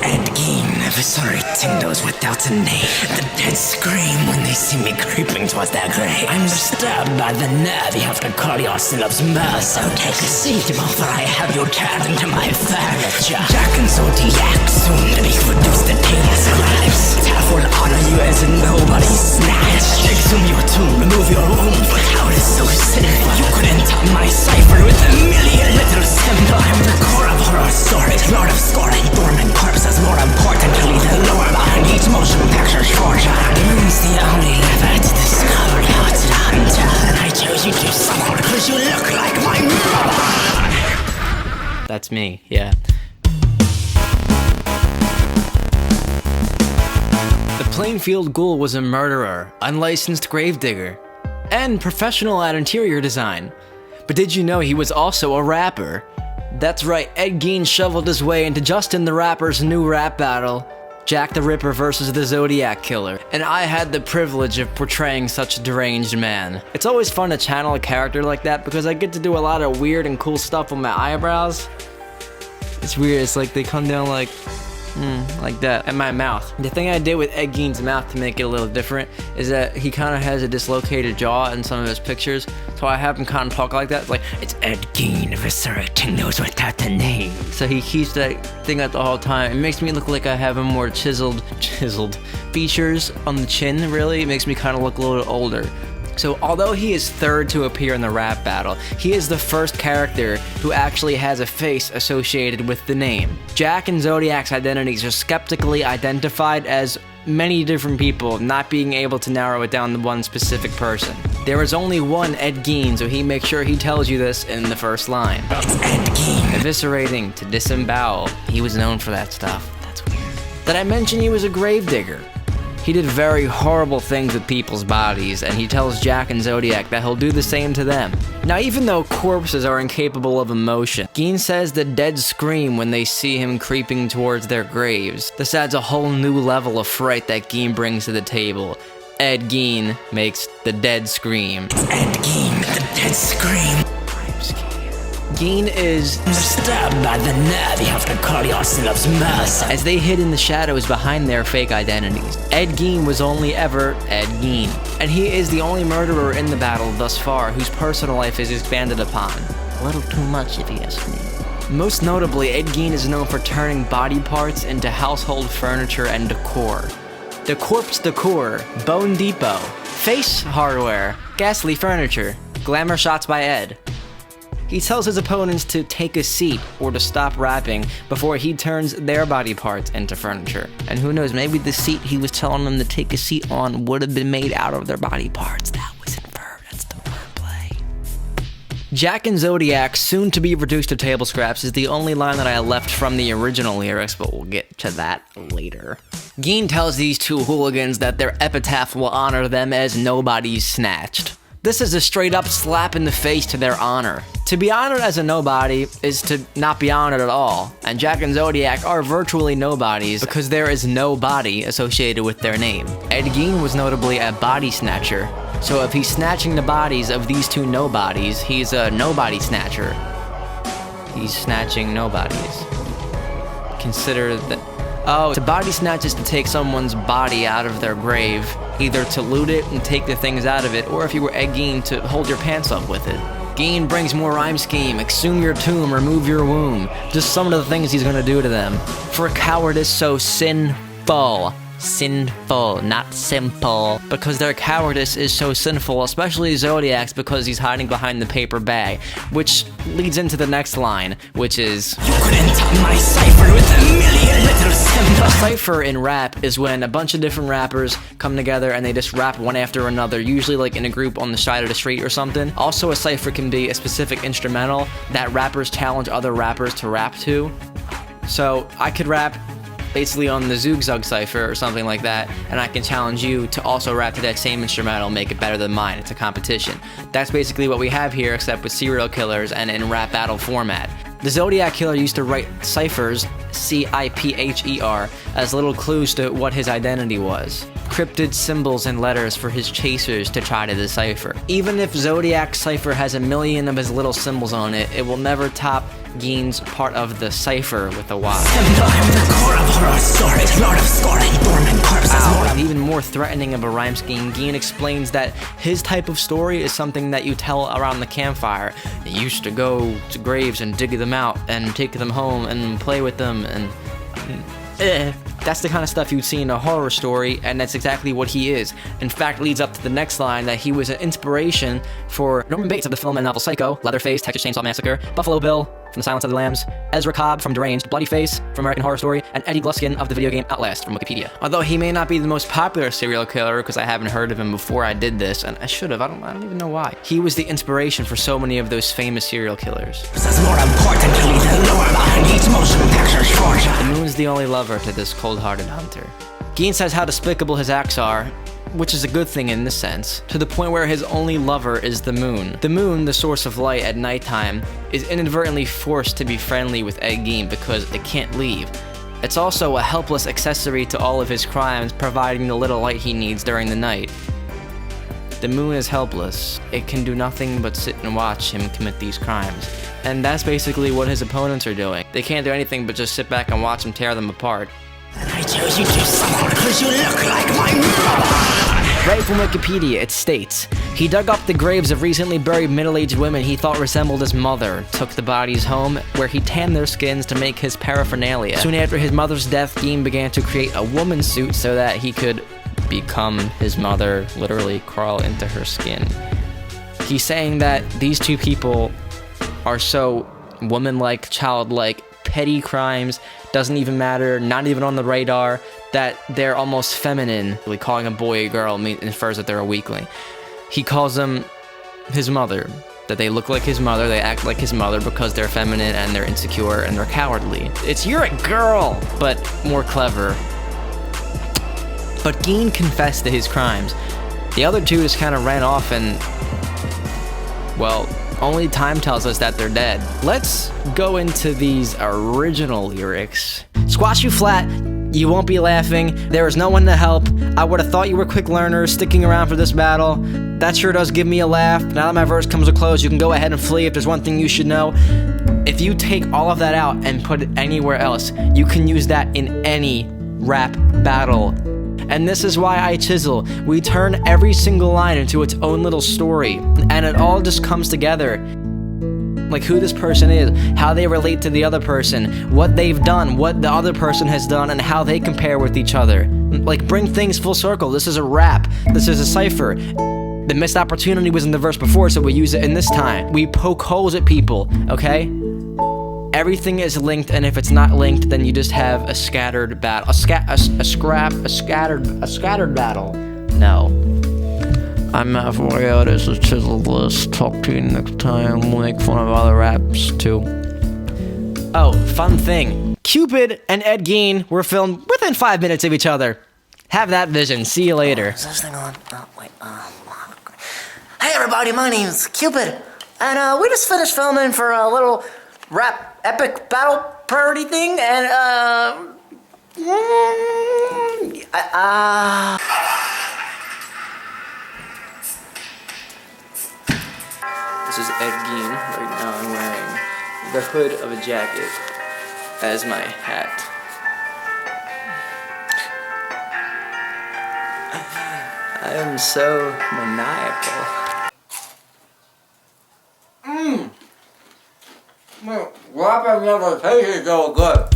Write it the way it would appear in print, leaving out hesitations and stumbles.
Ed Gein, eviscerating those without a name. The dead scream when they see me creeping towards their grave. I'm disturbed by the nerve you have to call yourselves mirth. So take a seat before I have you turned into my furniture. Jack and Zodiac, soon to be reduced to table scribes. Half will honor you as nobody's snatch. Exhume your tomb, remove your womb, for how it is so sinful. You could enter my cipher with a million little symbols. I'm the core of horror stories, lord of scoring dormant corpses. More importantly, the lore behind each motion picture shorthand. Moon's the only lever to discover how it's done. And I chose you to somehow because you look like my mother. That's me, yeah. The Plainfield Ghoul was a murderer, unlicensed gravedigger, and professional at interior design. But did you know he was also a rapper? That's right, Ed Gein shoveled his way into Justin the Rapper's new rap battle, Jack the Ripper versus the Zodiac Killer, and I had the privilege of portraying such a deranged man. It's always fun to channel a character like that because I get to do a lot of weird and cool stuff with my eyebrows. It's weird, it's like they come down like that, and my mouth. The thing I did with Ed Gein's mouth to make it a little different is that he kind of has a dislocated jaw in some of his pictures, so I have him kind of talk like that. It's like, it's Ed Gein, eviscerating those without a name. So he keeps that thing out the whole time. It makes me look like I have a more chiseled features on the chin, really. It makes me kind of look a little older. So although he is third to appear in the rap battle, he is the first character who actually has a face associated with the name. Jack and Zodiac's identities are skeptically identified as many different people, not being able to narrow it down to one specific person. There is only one Ed Gein, so he makes sure he tells you this in the first line. It's Ed Gein. Eviscerating to disembowel. He was known for that stuff. That's weird. Did I mention he was a gravedigger? He did very horrible things with people's bodies, and he tells Jack and Zodiac that he'll do the same to them. Now, even though corpses are incapable of emotion, Gein says the dead scream when they see him creeping towards their graves. This adds a whole new level of fright that Gein brings to the table. Ed Gein makes the dead scream. It's Ed Gein, the dead scream. I'm scared. Gein is disturbed by the nerve you have to call yourselves mirth. As they hid in the shadows behind their fake identities. Ed Gein was only ever Ed Gein, and he is the only murderer in the battle thus far whose personal life is expanded upon. A little too much if you ask me. Most notably, Ed Gein is known for turning body parts into household furniture and decor. The corpse decor, Bone Depot, face hardware, ghastly furniture, glamour shots by Ed. He tells his opponents to take a seat or to stop rapping before he turns their body parts into furniture. And who knows, maybe the seat he was telling them to take a seat on would have been made out of their body parts. That was inferred. That's the wordplay. Jack and Zodiac, soon to be reduced to table scraps, is the only line that I left from the original lyrics, but we'll get to that later. Gein tells these two hooligans that their epitaph will honor them as nobody's snatched. This is a straight up slap in the face to their honor. To be honored as a nobody is to not be honored at all, and Jack and Zodiac are virtually nobodies because there is no body associated with their name. Ed Gein was notably a body snatcher, so if he's snatching the bodies of these two nobodies, he's a nobody snatcher. He's snatching nobodies. Consider that. Oh, to body snatch is to take someone's body out of their grave, either to loot it and take the things out of it, or if you were Ed Gein, to hold your pants up with it. Gein brings more rhyme scheme, exhume your tomb, remove your womb. Just some of the things he's gonna do to them. For cowardice so sinful. Sinful, not simple. Because their cowardice is so sinful, especially Zodiac's because he's hiding behind the paper bag. Which leads into the next line, which is, you could enter my cipher with a million little symbols. A cipher in rap is when a bunch of different rappers come together and they just rap one after another, usually like in a group on the side of the street or something. Also, a cipher can be a specific instrumental that rappers challenge other rappers to rap to. So I could rap basically on the Zug Zug cipher or something like that, and I can challenge you to also rap to that same instrumental, make it better than mine. It's a competition. That's basically what we have here, except with serial killers and in rap battle format. The Zodiac Killer used to write ciphers, C-I-P-H-E-R, as little clues to what his identity was. Cryptid symbols and letters for his chasers to try to decipher. Even if Zodiac's cipher has a million of his little symbols on it, it will never top Gein's part of the cipher with a Y. I'm the core of horror threatening of a rhyme scheme, Gein explains that his type of story is something that you tell around the campfire. You used to go to graves and dig them out and take them home and play with them and... That's the kind of stuff you'd see in a horror story, and that's exactly what he is. In fact, leads up to the next line that he was an inspiration for Norman Bates of the film and novel Psycho, Leatherface, Texas Chainsaw Massacre, Buffalo Bill from The Silence of the Lambs, Ezra Cobb from Deranged, Bloody Face from American Horror Story, and Eddie Gluskin of the video game Outlast from Wikipedia. Although he may not be the most popular serial killer, because I haven't heard of him before I did this, and I should have, I don't even know why. He was the inspiration for so many of those famous serial killers. More importantly, the lore behind each motion picture short. The moon's the only lover to this cold-hearted hunter. Gein says how despicable his acts are, which is a good thing in this sense, to the point where his only lover is the moon. The moon, the source of light at nighttime, is inadvertently forced to be friendly with Ed Gein because it can't leave. It's also a helpless accessory to all of his crimes, providing the little light he needs during the night. The moon is helpless. It can do nothing but sit and watch him commit these crimes. And that's basically what his opponents are doing. They can't do anything but just sit back and watch him tear them apart. And I chose you to someone because you look like my mother! Right from Wikipedia, it states, he dug up the graves of recently buried middle-aged women he thought resembled his mother, took the bodies home, where he tanned their skins to make his paraphernalia. Soon after his mother's death, Gein began to create a woman's suit so that he could become his mother, literally crawl into her skin. He's saying that these two people are so woman-like, childlike, petty crimes, doesn't even matter, not even on the radar, that they're almost feminine. Really calling a boy a girl infers that they're a weakling. He calls them his mother, that they look like his mother, they act like his mother because they're feminine and they're insecure and they're cowardly. It's you're a girl, but more clever. But Gein confessed to his crimes. The other two just kind of ran off and, well, only time tells us that they're dead. Let's go into these original lyrics. Squash you flat, you won't be laughing, there is no one to help, I would've thought you were quick learners, sticking around for this battle, that sure does give me a laugh, now that my verse comes to a close, you can go ahead and flee if there's one thing you should know. If you take all of that out and put it anywhere else, you can use that in any rap battle. And this is why I chisel. We turn every single line into its own little story, and it all just comes together. Like who this person is, how they relate to the other person, what they've done, what the other person has done, and how they compare with each other. Like bring things full circle. This is a rap. This is a cipher. The missed opportunity was in the verse before, so we use it in this time. We poke holes at people, okay? Everything is linked, and if it's not linked, then you just have a scattered battle. A scattered battle. No. I'm Matt Royale, this is Chisel This. Talk to you next time. We'll make fun of other raps, too. Oh, fun thing. Cupid and Ed Gein were filmed within 5 minutes of each other. Have that vision. See you later. Is this thing on? Oh, wait. Hey, everybody, my name's Cupid. And we just finished filming for a little rap epic battle parody thing. And, This is Ed Gein. Right now I'm wearing the hood of a jacket as my hat. I am so maniacal. Rap never tasted so good.